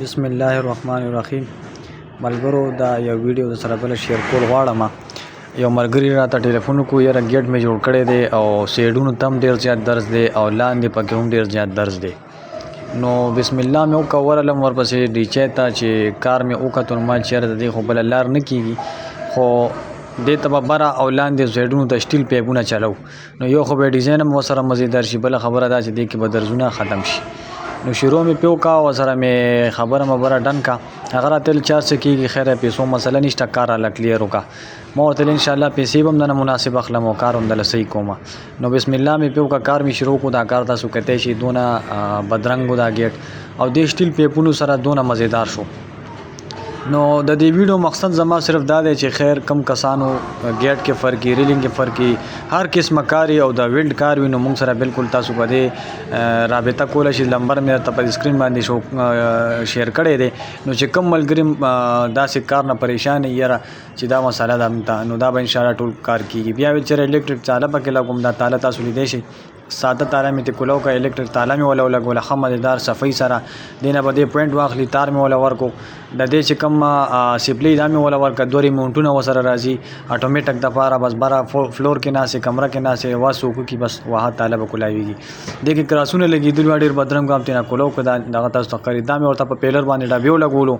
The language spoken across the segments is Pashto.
बिस्मिल्लाहिर्रहमानिर्रहीम मलगरो دا یو ویډیو د سره بل شیر کول غواړم. یو ملګری راته ټلیفون کو یاره ګیټ می جوړ کړی دی او سیډونو تم ډیر زیات درز دی او لاندې پکې هم ډیر زیات درز دی. نو بسم الله مې وکړ ورلم ورپسې ډیچې ته چې کار مې وکړ ما چیرې دی خو بل لار نه کیږي خو دې ته به بره او لاندې سیډونو ته سټیل پیپونه چلو نو یو خو به ډیزاین هم ورسره مزیدار شي بله خبره دا چې دې کې به درزونه ختم شي. نو شروع مې پیو کا او سره مې خبره مبره ډن کا هغه راته چار څه کېږي خیره پیسو مسله نشته کار راله کلیر وکړه ما ورته ویل انشاءالله پیسې به هم نه مناسب اخلم او کار هم دله صحیح کومه. نو بسم الله مې پیو کا کار مې شروع کړو دا کار تاسو کتی شي دونه بدرنګ دا ګیټ او دې سټیل پیپونو سره دونه مزیدار شو. نو د دې ویډیو مقصد زما صرف دا دی چې خیر کم کسانو ګیټ کې فرقي ریلینګ کې فرقي هر قسمه کاری او د ویلډ کار وي نو موږ سره بالکل تاسو په دې رابطه کولی شئ. نمبر مې ته په سکرین باندې شو شیر کړی دی نو چې کم ملګري داسې کار نه پریشان یاره چې دا مسله ده نو دا به انشاءالله ټول کار کیږي. بیا ویل چېرې الکتریک تاله پکې لګوم دا تاله تاسو لیدی شئ ساده تاله مې کولو کا الکتریک تاله مې ولا ولګوله ښه مزیدار صفۍ سره دې نه به دې پوینټ واخلي تار مې ولا ورکو د دې چې کوم سپلی دا مې ولا ورکړه دوه ریمونټونه ورسره راځي اټومیټک دپاره بس بره فلور کې ناستې کمره کې ناستې وا څوکو کې بس واحد تاله به کولاویږي. دې کې کراسونه لګېدلي وه ډېر بدرنګ هم ترېنه کولو که دغه تاسو ته ښکاري دا مې ورته په پیلر باندې ډبې ولګولو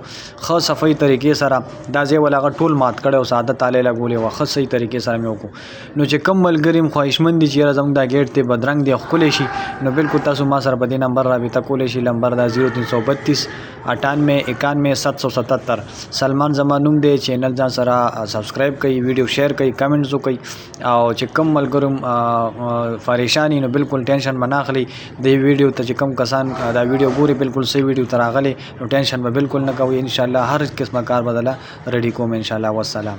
ښه صفۍ طریقې سره دا ځای ول هغه ټول مات کړی او ساده تالې لګولې وه ښه صحیح طریقې سره مې وکړو. نو چې کم ملګري خواهشمند دي چې یاره زموږ دا ګیټ دی بدرنګ دی ښکلی شي نو بالکل تاسو ما سره په دې نمبر رابطه کولی شي. نمبر دا 0332 98 91 777. سلمان زما نوم دی چینل ځان سره سبسکرایب کړئ ویډیو شیر کړئ کمنټس وکړئ او چې کم ملګرو پریشان نو بالکل ټینشن به نه اخلئ. دې ویډیو ته چې کم کسان دا ویډیو ګوري بالکل صحیح ویډیو ته راغلی نو ټینشن به بالکل نه کوئ انشاءالله هر قسمه کار بدله ریډي کوم انشاءالله. والسلام.